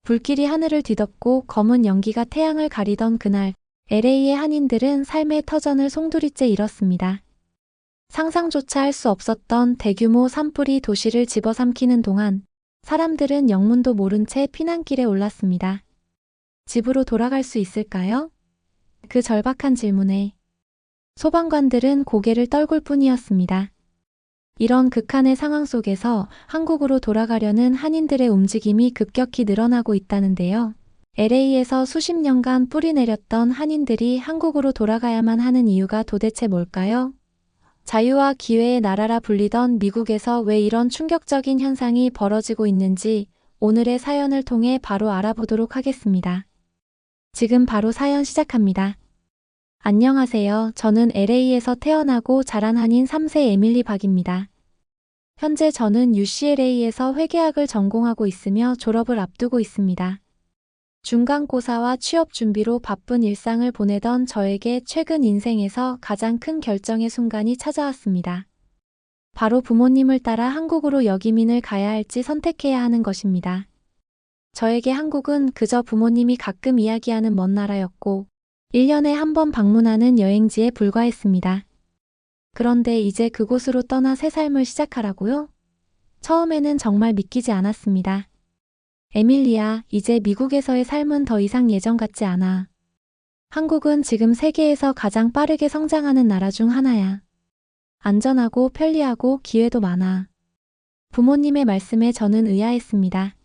불길이 하늘을 뒤덮고 검은 연기가 태양을 가리던 그날, LA의 한인들은 삶의 터전을 송두리째 잃었습니다. 상상조차 할 수 없었던 대규모 산불이 도시를 집어삼키는 동안 사람들은 영문도 모른 채 피난길에 올랐습니다. 집으로 돌아갈 수 있을까요? 그 절박한 질문에 소방관들은 고개를 떨굴 뿐이었습니다. 이런 극한의 상황 속에서 한국으로 돌아가려는 한인들의 움직임이 급격히 늘어나고 있다는데요. LA에서 수십 년간 뿌리 내렸던 한인들이 한국으로 돌아가야만 하는 이유가 도대체 뭘까요? 자유와 기회의 나라라 불리던 미국에서 왜 이런 충격적인 현상이 벌어지고 있는지 오늘의 사연을 통해 바로 알아보도록 하겠습니다. 지금 바로 사연 시작합니다. 안녕하세요. 저는 LA에서 태어나고 자란 한인 3세 에밀리 박입니다. 현재 저는 UCLA에서 회계학을 전공하고 있으며 졸업을 앞두고 있습니다. 중간고사와 취업 준비로 바쁜 일상을 보내던 저에게 최근 인생에서 가장 큰 결정의 순간이 찾아왔습니다. 바로 부모님을 따라 한국으로 역이민을 가야 할지 선택해야 하는 것입니다. 저에게 한국은 그저 부모님이 가끔 이야기하는 먼 나라였고 1년에 한 번 방문하는 여행지에 불과했습니다. 그런데 이제 그곳으로 떠나 새 삶을 시작하라고요? 처음에는 정말 믿기지 않았습니다. 에밀리야, 이제 미국에서의 삶은 더 이상 예전 같지 않아. 한국은 지금 세계에서 가장 빠르게 성장하는 나라 중 하나야. 안전하고 편리하고 기회도 많아. 부모님의 말씀에 저는 의아했습니다.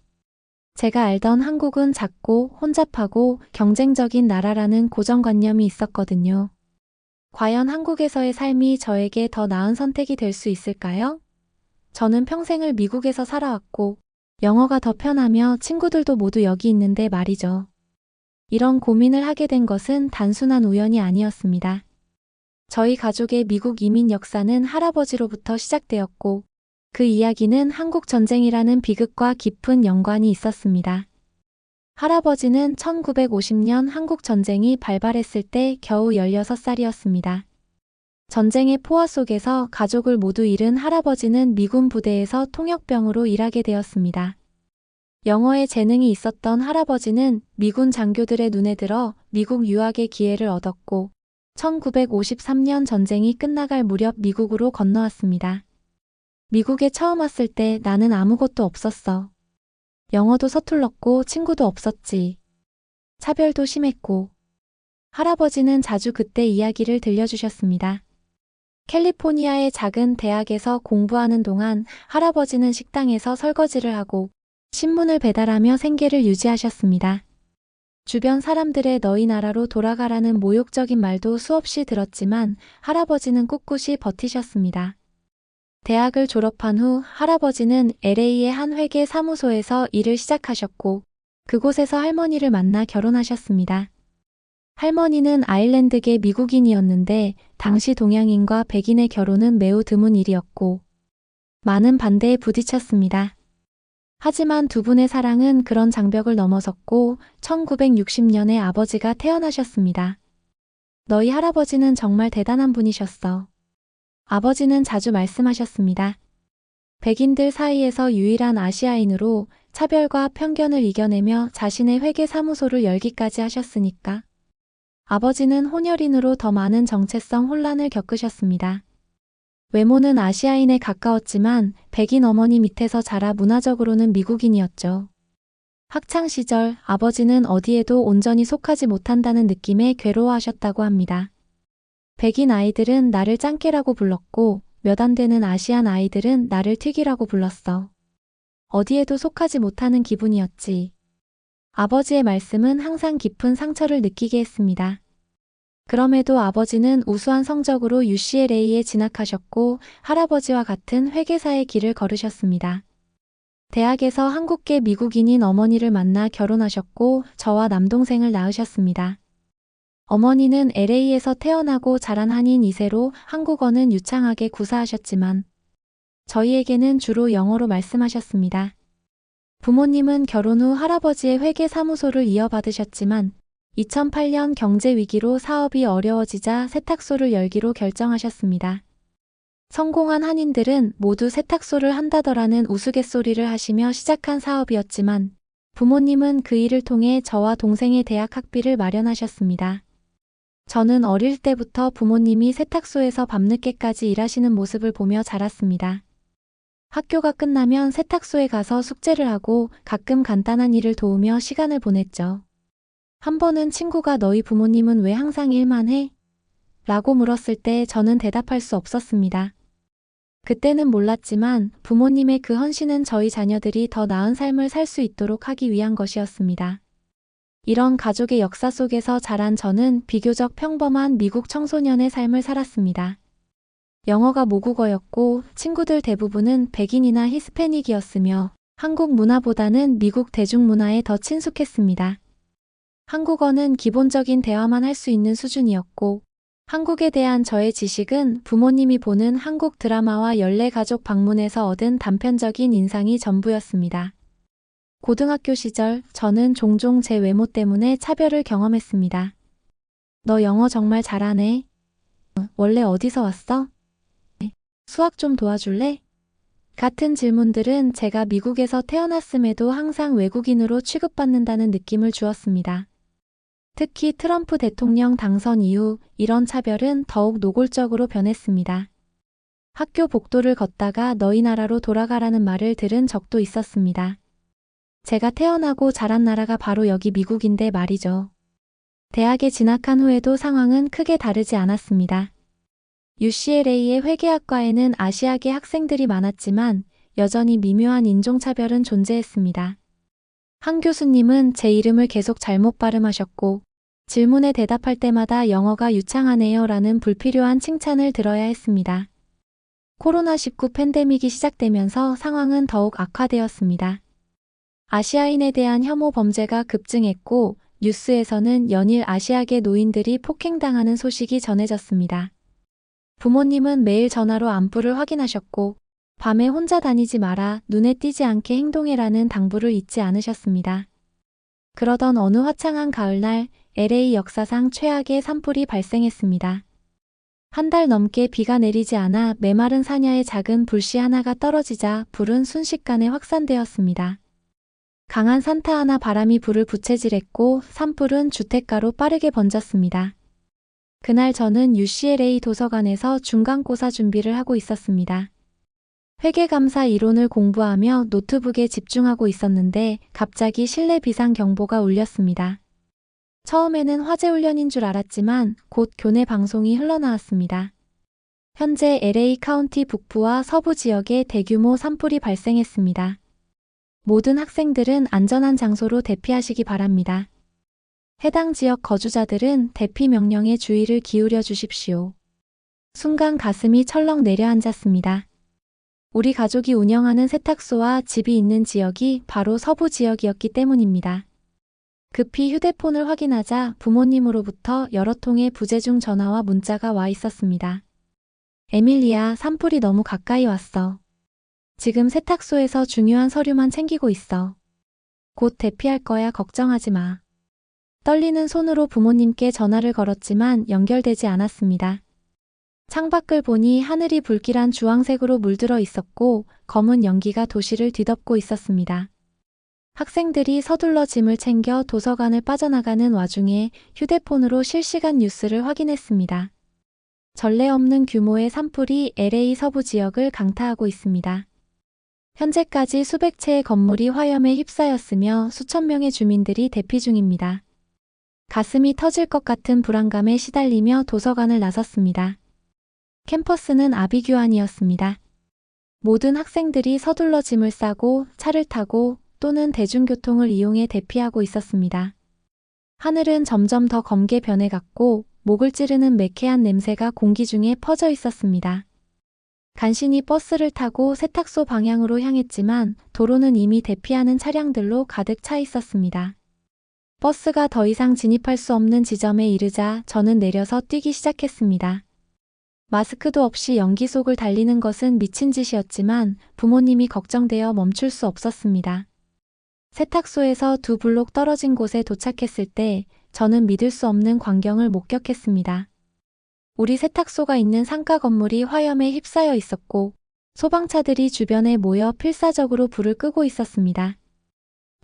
제가 알던 한국은 작고 혼잡하고 경쟁적인 나라라는 고정관념이 있었거든요. 과연 한국에서의 삶이 저에게 더 나은 선택이 될 수 있을까요? 저는 평생을 미국에서 살아왔고 영어가 더 편하며 친구들도 모두 여기 있는데 말이죠. 이런 고민을 하게 된 것은 단순한 우연이 아니었습니다. 저희 가족의 미국 이민 역사는 할아버지로부터 시작되었고 그 이야기는 한국 전쟁이라는 비극과 깊은 연관이 있었습니다. 할아버지는 1950년 한국 전쟁이 발발했을 때 겨우 16살이었습니다. 전쟁의 포화 속에서 가족을 모두 잃은 할아버지는 미군 부대에서 통역병으로 일하게 되었습니다. 영어에 재능이 있었던 할아버지는 미군 장교들의 눈에 들어 미국 유학의 기회를 얻었고 1953년 전쟁이 끝나갈 무렵 미국으로 건너왔습니다. 미국에 처음 왔을 때 나는 아무것도 없었어. 영어도 서툴렀고 친구도 없었지. 차별도 심했고. 할아버지는 자주 그때 이야기를 들려주셨습니다. 캘리포니아의 작은 대학에서 공부하는 동안 할아버지는 식당에서 설거지를 하고 신문을 배달하며 생계를 유지하셨습니다. 주변 사람들의 너희 나라로 돌아가라는 모욕적인 말도 수없이 들었지만 할아버지는 꿋꿋이 버티셨습니다. 대학을 졸업한 후 할아버지는 LA의 한 회계 사무소에서 일을 시작하셨고 그곳에서 할머니를 만나 결혼하셨습니다. 할머니는 아일랜드계 미국인이었는데 당시 동양인과 백인의 결혼은 매우 드문 일이었고 많은 반대에 부딪혔습니다. 하지만 두 분의 사랑은 그런 장벽을 넘어섰고 1960년에 아버지가 태어나셨습니다. 너희 할아버지는 정말 대단한 분이셨어. 아버지는 자주 말씀하셨습니다. 백인들 사이에서 유일한 아시아인으로 차별과 편견을 이겨내며 자신의 회계사무소를 열기까지 하셨으니까. 아버지는 혼혈인으로 더 많은 정체성 혼란을 겪으셨습니다. 외모는 아시아인에 가까웠지만 백인 어머니 밑에서 자라 문화적으로는 미국인이었죠. 학창시절 아버지는 어디에도 온전히 속하지 못한다는 느낌에 괴로워하셨다고 합니다. 백인 아이들은 나를 짱깨라고 불렀고 몇 안 되는 아시안 아이들은 나를 튀기라고 불렀어. 어디에도 속하지 못하는 기분이었지. 아버지의 말씀은 항상 깊은 상처를 느끼게 했습니다. 그럼에도 아버지는 우수한 성적으로 UCLA에 진학하셨고 할아버지와 같은 회계사의 길을 걸으셨습니다. 대학에서 한국계 미국인인 어머니를 만나 결혼하셨고 저와 남동생을 낳으셨습니다. 어머니는 LA에서 태어나고 자란 한인 2세로 한국어는 유창하게 구사하셨지만 저희에게는 주로 영어로 말씀하셨습니다. 부모님은 결혼 후 할아버지의 회계사무소를 이어받으셨지만 2008년 경제위기로 사업이 어려워지자 세탁소를 열기로 결정하셨습니다. 성공한 한인들은 모두 세탁소를 한다더라는 우스갯소리를 하시며 시작한 사업이었지만 부모님은 그 일을 통해 저와 동생의 대학 학비를 마련하셨습니다. 저는 어릴 때부터 부모님이 세탁소에서 밤늦게까지 일하시는 모습을 보며 자랐습니다. 학교가 끝나면 세탁소에 가서 숙제를 하고 가끔 간단한 일을 도우며 시간을 보냈죠. 한 번은 친구가 너희 부모님은 왜 항상 일만 해? 라고 물었을 때 저는 대답할 수 없었습니다. 그때는 몰랐지만 부모님의 그 헌신은 저희 자녀들이 더 나은 삶을 살 수 있도록 하기 위한 것이었습니다. 이런 가족의 역사 속에서 자란 저는 비교적 평범한 미국 청소년의 삶을 살았습니다. 영어가 모국어였고 친구들 대부분은 백인이나 히스패닉이었으며 한국 문화보다는 미국 대중문화에 더 친숙했습니다. 한국어는 기본적인 대화만 할 수 있는 수준이었고 한국에 대한 저의 지식은 부모님이 보는 한국 드라마와 연례가족 방문에서 얻은 단편적인 인상이 전부였습니다. 고등학교 시절 저는 종종 제 외모 때문에 차별을 경험했습니다. 너 영어 정말 잘하네. 원래 어디서 왔어? 수학 좀 도와줄래? 같은 질문들은 제가 미국에서 태어났음에도 항상 외국인으로 취급받는다는 느낌을 주었습니다. 특히 트럼프 대통령 당선 이후 이런 차별은 더욱 노골적으로 변했습니다. 학교 복도를 걷다가 너희 나라로 돌아가라는 말을 들은 적도 있었습니다. 제가 태어나고 자란 나라가 바로 여기 미국인데 말이죠. 대학에 진학한 후에도 상황은 크게 다르지 않았습니다. UCLA의 회계학과에는 아시아계 학생들이 많았지만 여전히 미묘한 인종차별은 존재했습니다. 한 교수님은 제 이름을 계속 잘못 발음하셨고 질문에 대답할 때마다 영어가 유창하네요 라는 불필요한 칭찬을 들어야 했습니다. 코로나19 팬데믹이 시작되면서 상황은 더욱 악화되었습니다. 아시아인에 대한 혐오 범죄가 급증했고 뉴스에서는 연일 아시아계 노인들이 폭행당하는 소식이 전해졌습니다. 부모님은 매일 전화로 안부를 확인하셨고 밤에 혼자 다니지 마라, 눈에 띄지 않게 행동해라는 당부를 잊지 않으셨습니다. 그러던 어느 화창한 가을날 LA 역사상 최악의 산불이 발생했습니다. 한 달 넘게 비가 내리지 않아 메마른 사냐에 작은 불씨 하나가 떨어지자 불은 순식간에 확산되었습니다. 강한 산타하나 바람이 불을 부채질했고 산불은 주택가로 빠르게 번졌습니다. 그날 저는 UCLA 도서관에서 중간고사 준비를 하고 있었습니다. 회계감사 이론을 공부하며 노트북에 집중하고 있었는데 갑자기 실내 비상경보가 울렸습니다. 처음에는 화재훈련인 줄 알았지만 곧 교내 방송이 흘러나왔습니다. 현재 LA 카운티 북부와 서부 지역에 대규모 산불이 발생했습니다. 모든 학생들은 안전한 장소로 대피하시기 바랍니다. 해당 지역 거주자들은 대피 명령에 주의를 기울여 주십시오. 순간 가슴이 철렁 내려앉았습니다. 우리 가족이 운영하는 세탁소와 집이 있는 지역이 바로 서부 지역이었기 때문입니다. 급히 휴대폰을 확인하자 부모님으로부터 여러 통의 부재중 전화와 문자가 와 있었습니다. 에밀리아, 산불이 너무 가까이 왔어. 지금 세탁소에서 중요한 서류만 챙기고 있어. 곧 대피할 거야, 걱정하지 마. 떨리는 손으로 부모님께 전화를 걸었지만 연결되지 않았습니다. 창밖을 보니 하늘이 불길한 주황색으로 물들어 있었고 검은 연기가 도시를 뒤덮고 있었습니다. 학생들이 서둘러 짐을 챙겨 도서관을 빠져나가는 와중에 휴대폰으로 실시간 뉴스를 확인했습니다. 전례 없는 규모의 산불이 LA 서부 지역을 강타하고 있습니다. 현재까지 수백 채의 건물이 화염에 휩싸였으며 수천 명의 주민들이 대피 중입니다. 가슴이 터질 것 같은 불안감에 시달리며 도서관을 나섰습니다. 캠퍼스는 아비규환이었습니다. 모든 학생들이 서둘러 짐을 싸고 차를 타고 또는 대중교통을 이용해 대피하고 있었습니다. 하늘은 점점 더 검게 변해갔고 목을 찌르는 매캐한 냄새가 공기 중에 퍼져 있었습니다. 간신히 버스를 타고 세탁소 방향으로 향했지만 도로는 이미 대피하는 차량들로 가득 차 있었습니다. 버스가 더 이상 진입할 수 없는 지점에 이르자 저는 내려서 뛰기 시작했습니다. 마스크도 없이 연기 속을 달리는 것은 미친 짓이었지만 부모님이 걱정되어 멈출 수 없었습니다. 세탁소에서 2블록 떨어진 곳에 도착했을 때 저는 믿을 수 없는 광경을 목격했습니다. 우리 세탁소가 있는 상가 건물이 화염에 휩싸여 있었고 소방차들이 주변에 모여 필사적으로 불을 끄고 있었습니다.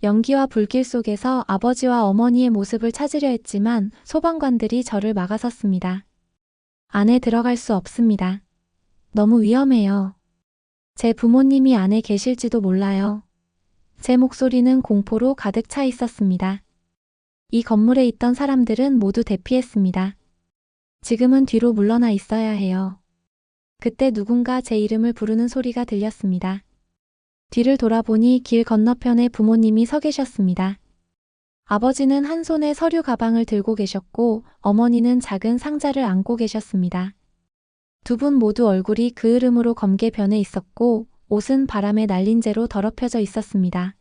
연기와 불길 속에서 아버지와 어머니의 모습을 찾으려 했지만 소방관들이 저를 막아섰습니다. 안에 들어갈 수 없습니다. 너무 위험해요. 제 부모님이 안에 계실지도 몰라요. 제 목소리는 공포로 가득 차 있었습니다. 이 건물에 있던 사람들은 모두 대피했습니다. 지금은 뒤로 물러나 있어야 해요. 그때 누군가 제 이름을 부르는 소리가 들렸습니다. 뒤를 돌아보니 길 건너편에 부모님이 서 계셨습니다. 아버지는 한 손에 서류 가방을 들고 계셨고 어머니는 작은 상자를 안고 계셨습니다. 두 분 모두 얼굴이 그을음으로 검게 변해 있었고 옷은 바람에 날린 채로 더럽혀져 있었습니다.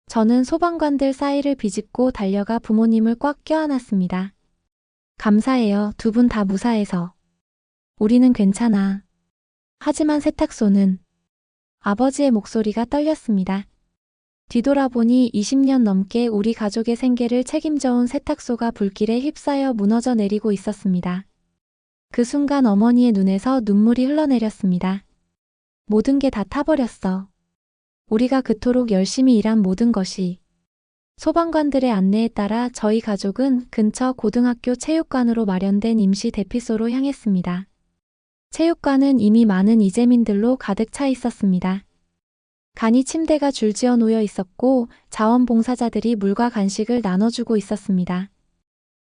저는 소방관들 사이를 비집고 달려가 부모님을 꽉 껴안았습니다. 감사해요. 두 분 다 무사해서. 우리는 괜찮아. 하지만 세탁소는 아버지의 목소리가 떨렸습니다. 뒤돌아보니 20년 넘게 우리 가족의 생계를 책임져온 세탁소가 불길에 휩싸여 무너져 내리고 있었습니다. 그 순간 어머니의 눈에서 눈물이 흘러내렸습니다. 모든 게 다 타버렸어. 우리가 그토록 열심히 일한 모든 것이. 소방관들의 안내에 따라 저희 가족은 근처 고등학교 체육관으로 마련된 임시 대피소로 향했습니다. 체육관은 이미 많은 이재민들로 가득 차 있었습니다. 간이 침대가 줄지어 놓여 있었고 자원봉사자들이 물과 간식을 나눠주고 있었습니다.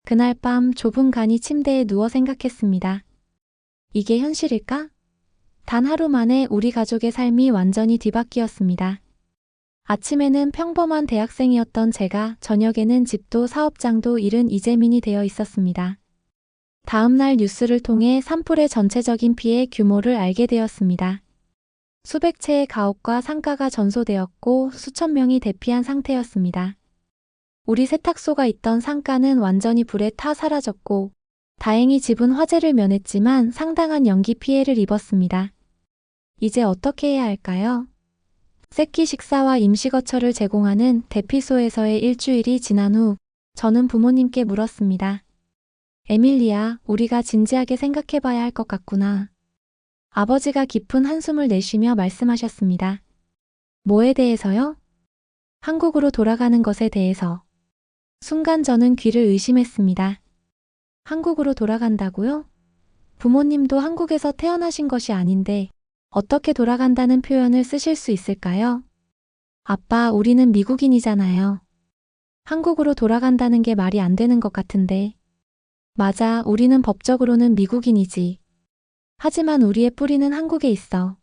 그날 밤 좁은 간이 침대에 누워 생각했습니다. 이게 현실일까? 단 하루 만에 우리 가족의 삶이 완전히 뒤바뀌었습니다. 아침에는 평범한 대학생이었던 제가 저녁에는 집도 사업장도 잃은 이재민이 되어 있었습니다. 다음 날 뉴스를 통해 산불의 전체적인 피해 규모를 알게 되었습니다. 수백 채의 가옥과 상가가 전소되었고 수천 명이 대피한 상태였습니다. 우리 세탁소가 있던 상가는 완전히 불에 타 사라졌고 다행히 집은 화재를 면했지만 상당한 연기 피해를 입었습니다. 이제 어떻게 해야 할까요? 세끼 식사와 임시거처를 제공하는 대피소에서의 일주일이 지난 후 저는 부모님께 물었습니다. 에밀리아, 우리가 진지하게 생각해봐야 할 것 같구나. 아버지가 깊은 한숨을 내쉬며 말씀하셨습니다. 뭐에 대해서요? 한국으로 돌아가는 것에 대해서. 순간 저는 귀를 의심했습니다. 한국으로 돌아간다고요? 부모님도 한국에서 태어나신 것이 아닌데 어떻게 돌아간다는 표현을 쓰실 수 있을까요? 아빠, 우리는 미국인이잖아요. 한국으로 돌아간다는 게 말이 안 되는 것 같은데. 맞아, 우리는 법적으로는 미국인이지. 하지만 우리의 뿌리는 한국에 있어.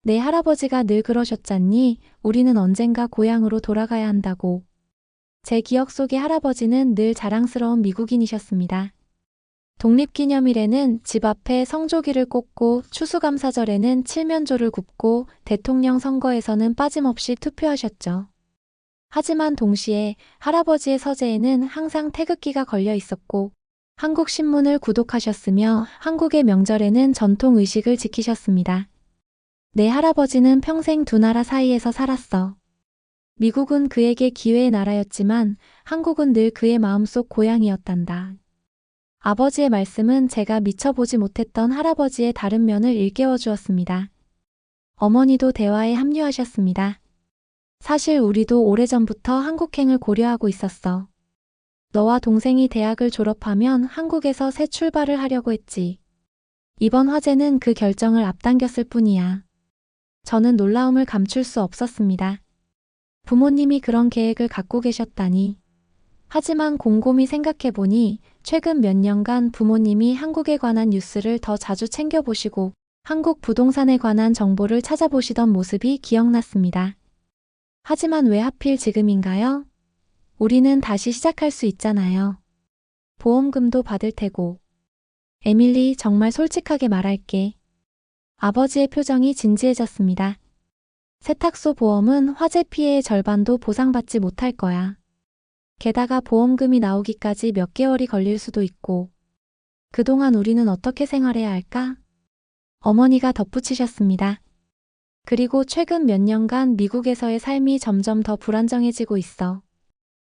내 할아버지가 늘 그러셨잖니, 우리는 언젠가 고향으로 돌아가야 한다고. 제 기억 속의 할아버지는 늘 자랑스러운 미국인이셨습니다. 독립기념일에는 집 앞에 성조기를 꽂고 추수감사절에는 칠면조를 굽고 대통령 선거에서는 빠짐없이 투표하셨죠. 하지만 동시에 할아버지의 서재에는 항상 태극기가 걸려 있었고 한국 신문을 구독하셨으며 한국의 명절에는 전통 의식을 지키셨습니다. 내 할아버지는 평생 두 나라 사이에서 살았어. 미국은 그에게 기회의 나라였지만 한국은 늘 그의 마음속 고향이었단다. 아버지의 말씀은 제가 미처 보지 못했던 할아버지의 다른 면을 일깨워 주었습니다. 어머니도 대화에 합류하셨습니다. 사실 우리도 오래전부터 한국행을 고려하고 있었어. 너와 동생이 대학을 졸업하면 한국에서 새 출발을 하려고 했지. 이번 화재는 그 결정을 앞당겼을 뿐이야. 저는 놀라움을 감출 수 없었습니다. 부모님이 그런 계획을 갖고 계셨다니. 하지만 곰곰이 생각해보니 최근 몇 년간 부모님이 한국에 관한 뉴스를 더 자주 챙겨보시고 한국 부동산에 관한 정보를 찾아보시던 모습이 기억났습니다. 하지만 왜 하필 지금인가요? 우리는 다시 시작할 수 있잖아요. 보험금도 받을 테고. 에밀리, 정말 솔직하게 말할게. 아버지의 표정이 진지해졌습니다. 세탁소 보험은 화재 피해의 절반도 보상받지 못할 거야. 게다가 보험금이 나오기까지 몇 개월이 걸릴 수도 있고. 그동안 우리는 어떻게 생활해야 할까? 어머니가 덧붙이셨습니다. 그리고 최근 몇 년간 미국에서의 삶이 점점 더 불안정해지고 있어.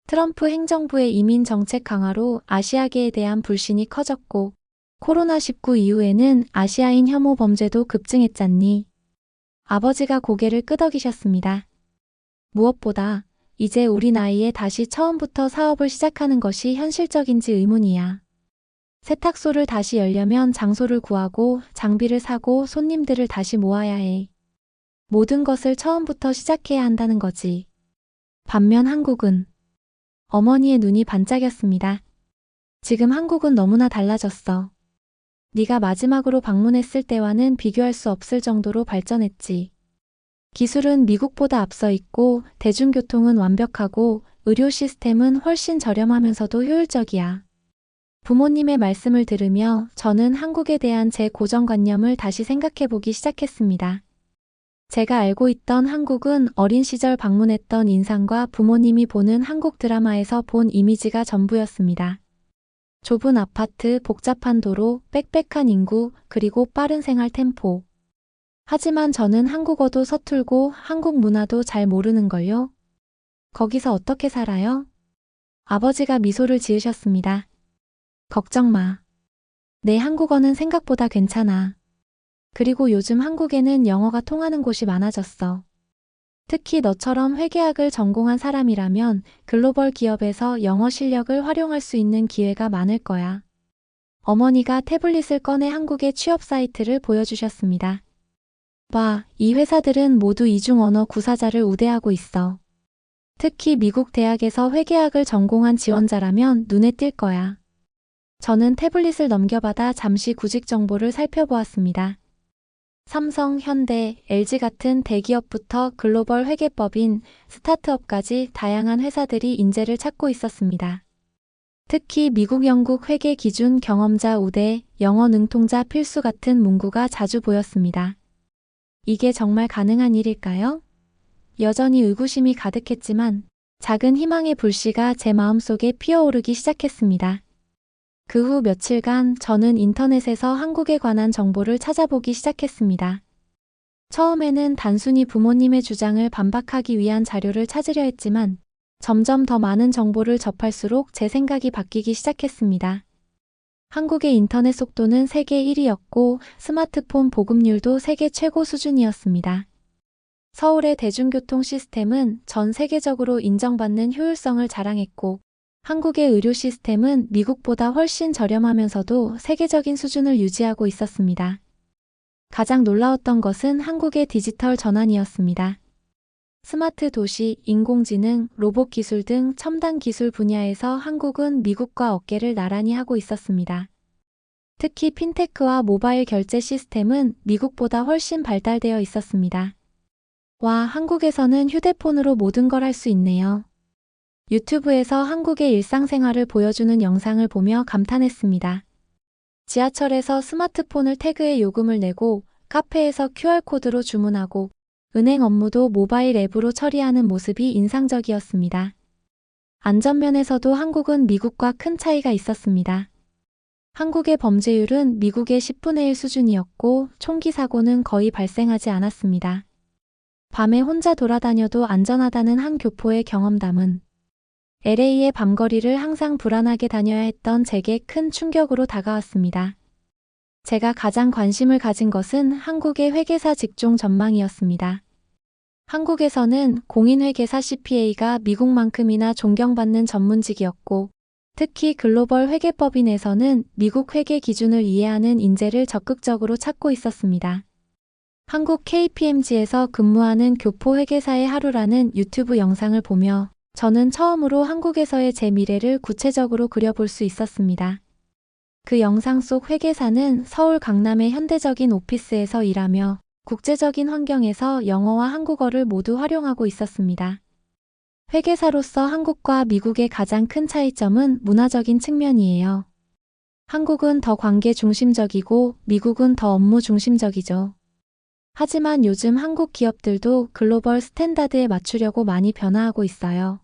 트럼프 행정부의 이민 정책 강화로 아시아계에 대한 불신이 커졌고 코로나19 이후에는 아시아인 혐오 범죄도 급증했잖니. 아버지가 고개를 끄덕이셨습니다. 무엇보다 이제 우리 나이에 다시 처음부터 사업을 시작하는 것이 현실적인지 의문이야. 세탁소를 다시 열려면 장소를 구하고 장비를 사고 손님들을 다시 모아야 해. 모든 것을 처음부터 시작해야 한다는 거지. 반면 한국은 어머니의 눈이 반짝였습니다. 지금 한국은 너무나 달라졌어. 네가 마지막으로 방문했을 때와는 비교할 수 없을 정도로 발전했지. 기술은 미국보다 앞서 있고 대중교통은 완벽하고 의료 시스템은 훨씬 저렴하면서도 효율적이야. 부모님의 말씀을 들으며 저는 한국에 대한 제 고정관념을 다시 생각해보기 시작했습니다. 제가 알고 있던 한국은 어린 시절 방문했던 인상과 부모님이 보는 한국 드라마에서 본 이미지가 전부였습니다. 좁은 아파트, 복잡한 도로, 빽빽한 인구, 그리고 빠른 생활 템포. 하지만 저는 한국어도 서툴고 한국 문화도 잘 모르는걸요. 거기서 어떻게 살아요? 아버지가 미소를 지으셨습니다. 걱정 마. 내 한국어는 생각보다 괜찮아. 그리고 요즘 한국에는 영어가 통하는 곳이 많아졌어. 특히 너처럼 회계학을 전공한 사람이라면 글로벌 기업에서 영어 실력을 활용할 수 있는 기회가 많을 거야. 어머니가 태블릿을 꺼내 한국의 취업 사이트를 보여주셨습니다. 봐, 이 회사들은 모두 이중 언어 구사자를 우대하고 있어. 특히 미국 대학에서 회계학을 전공한 지원자라면 눈에 띌 거야. 저는 태블릿을 넘겨받아 잠시 구직 정보를 살펴보았습니다. 삼성, 현대, LG 같은 대기업부터 글로벌 회계법인, 스타트업까지 다양한 회사들이 인재를 찾고 있었습니다. 특히 미국, 영국 회계 기준 경험자 우대, 영어 능통자 필수 같은 문구가 자주 보였습니다. 이게 정말 가능한 일일까요? 여전히 의구심이 가득했지만 작은 희망의 불씨가 제 마음속에 피어오르기 시작했습니다. 그 후 며칠간 저는 인터넷에서 한국에 관한 정보를 찾아보기 시작했습니다. 처음에는 단순히 부모님의 주장을 반박하기 위한 자료를 찾으려 했지만 점점 더 많은 정보를 접할수록 제 생각이 바뀌기 시작했습니다. 한국의 인터넷 속도는 세계 1위였고 스마트폰 보급률도 세계 최고 수준이었습니다. 서울의 대중교통 시스템은 전 세계적으로 인정받는 효율성을 자랑했고 한국의 의료 시스템은 미국보다 훨씬 저렴하면서도 세계적인 수준을 유지하고 있었습니다. 가장 놀라웠던 것은 한국의 디지털 전환이었습니다. 스마트 도시, 인공지능, 로봇 기술 등 첨단 기술 분야에서 한국은 미국과 어깨를 나란히 하고 있었습니다. 특히 핀테크와 모바일 결제 시스템은 미국보다 훨씬 발달되어 있었습니다. 와, 한국에서는 휴대폰으로 모든 걸 할 수 있네요. 유튜브에서 한국의 일상생활을 보여주는 영상을 보며 감탄했습니다. 지하철에서 스마트폰을 태그해 요금을 내고 카페에서 QR코드로 주문하고 은행 업무도 모바일 앱으로 처리하는 모습이 인상적이었습니다. 안전면에서도 한국은 미국과 큰 차이가 있었습니다. 한국의 범죄율은 미국의 10분의 1 수준이었고 총기 사고는 거의 발생하지 않았습니다. 밤에 혼자 돌아다녀도 안전하다는 한 교포의 경험담은 LA의 밤거리를 항상 불안하게 다녀야 했던 제게 큰 충격으로 다가왔습니다. 제가 가장 관심을 가진 것은 한국의 회계사 직종 전망이었습니다. 한국에서는 공인회계사 CPA가 미국만큼이나 존경받는 전문직이었고 특히 글로벌 회계법인에서는 미국 회계 기준을 이해하는 인재를 적극적으로 찾고 있었습니다. 한국 KPMG에서 근무하는 교포 회계사의 하루라는 유튜브 영상을 보며 저는 처음으로 한국에서의 제 미래를 구체적으로 그려볼 수 있었습니다. 그 영상 속 회계사는 서울 강남의 현대적인 오피스에서 일하며 국제적인 환경에서 영어와 한국어를 모두 활용하고 있었습니다. 회계사로서 한국과 미국의 가장 큰 차이점은 문화적인 측면이에요. 한국은 더 관계 중심적이고 미국은 더 업무 중심적이죠. 하지만 요즘 한국 기업들도 글로벌 스탠다드에 맞추려고 많이 변화하고 있어요.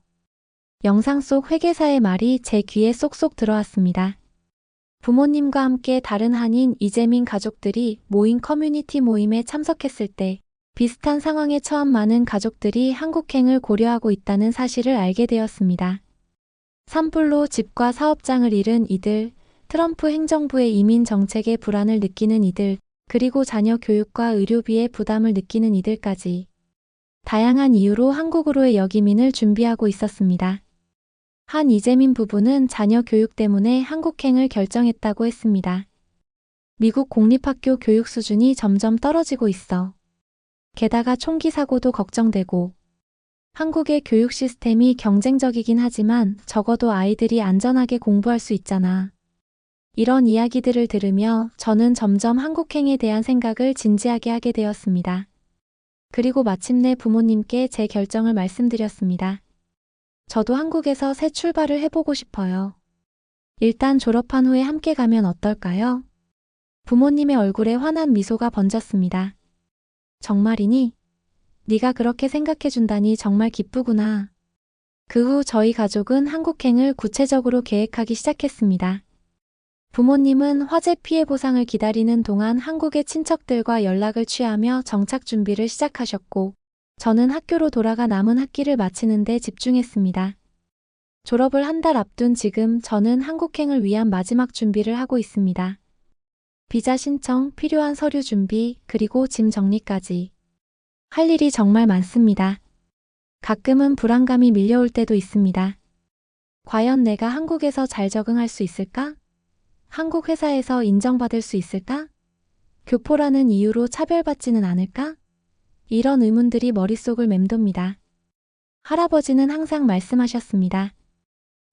영상 속 회계사의 말이 제 귀에 쏙쏙 들어왔습니다. 부모님과 함께 다른 한인 이재민 가족들이 모인 커뮤니티 모임에 참석했을 때 비슷한 상황에 처한 많은 가족들이 한국행을 고려하고 있다는 사실을 알게 되었습니다. 산불로 집과 사업장을 잃은 이들, 트럼프 행정부의 이민 정책에 불안을 느끼는 이들, 그리고 자녀 교육과 의료비에 부담을 느끼는 이들까지. 다양한 이유로 한국으로의 여기민을 준비하고 있었습니다. 한 이재민 부부는 자녀 교육 때문에 한국행을 결정했다고 했습니다. 미국 공립학교 교육 수준이 점점 떨어지고 있어. 게다가 총기 사고도 걱정되고, 한국의 교육 시스템이 경쟁적이긴 하지만 적어도 아이들이 안전하게 공부할 수 있잖아. 이런 이야기들을 들으며 저는 점점 한국행에 대한 생각을 진지하게 하게 되었습니다. 그리고 마침내 부모님께 제 결정을 말씀드렸습니다. 저도 한국에서 새 출발을 해보고 싶어요. 일단 졸업한 후에 함께 가면 어떨까요? 부모님의 얼굴에 환한 미소가 번졌습니다. 정말이니? 네가 그렇게 생각해준다니 정말 기쁘구나. 그 후 저희 가족은 한국행을 구체적으로 계획하기 시작했습니다. 부모님은 화재 피해 보상을 기다리는 동안 한국의 친척들과 연락을 취하며 정착 준비를 시작하셨고, 저는 학교로 돌아가 남은 학기를 마치는 데 집중했습니다. 졸업을 한 달 앞둔 지금 저는 한국행을 위한 마지막 준비를 하고 있습니다. 비자 신청, 필요한 서류 준비, 그리고 짐 정리까지. 할 일이 정말 많습니다. 가끔은 불안감이 밀려올 때도 있습니다. 과연 내가 한국에서 잘 적응할 수 있을까? 한국 회사에서 인정받을 수 있을까? 교포라는 이유로 차별받지는 않을까? 이런 의문들이 머릿속을 맴돕니다. 할아버지는 항상 말씀하셨습니다.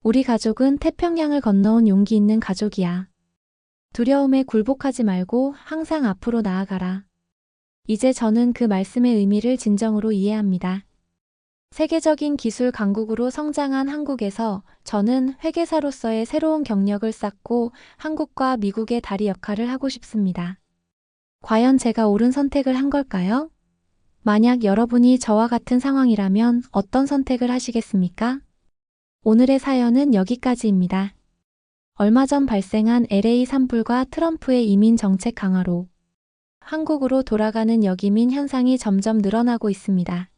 우리 가족은 태평양을 건너온 용기 있는 가족이야. 두려움에 굴복하지 말고 항상 앞으로 나아가라. 이제 저는 그 말씀의 의미를 진정으로 이해합니다. 세계적인 기술 강국으로 성장한 한국에서 저는 회계사로서의 새로운 경력을 쌓고 한국과 미국의 다리 역할을 하고 싶습니다. 과연 제가 옳은 선택을 한 걸까요? 만약 여러분이 저와 같은 상황이라면 어떤 선택을 하시겠습니까? 오늘의 사연은 여기까지입니다. 얼마 전 발생한 LA 산불과 트럼프의 이민 정책 강화로 한국으로 돌아가는 여기민 현상이 점점 늘어나고 있습니다.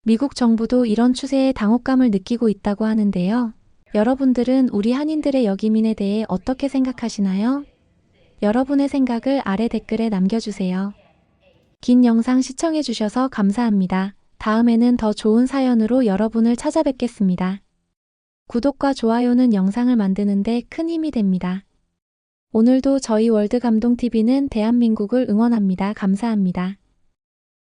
미국 정부도 이런 추세에 당혹감을 느끼고 있다고 하는데요. 여러분들은 우리 한인들의 여기민에 대해 어떻게 생각하시나요? 여러분의 생각을 아래 댓글에 남겨주세요. 긴 영상 시청해주셔서 감사합니다. 다음에는 더 좋은 사연으로 여러분을 찾아뵙겠습니다. 구독과 좋아요는 영상을 만드는데 큰 힘이 됩니다. 오늘도 저희 월드감동TV는 대한민국을 응원합니다. 감사합니다.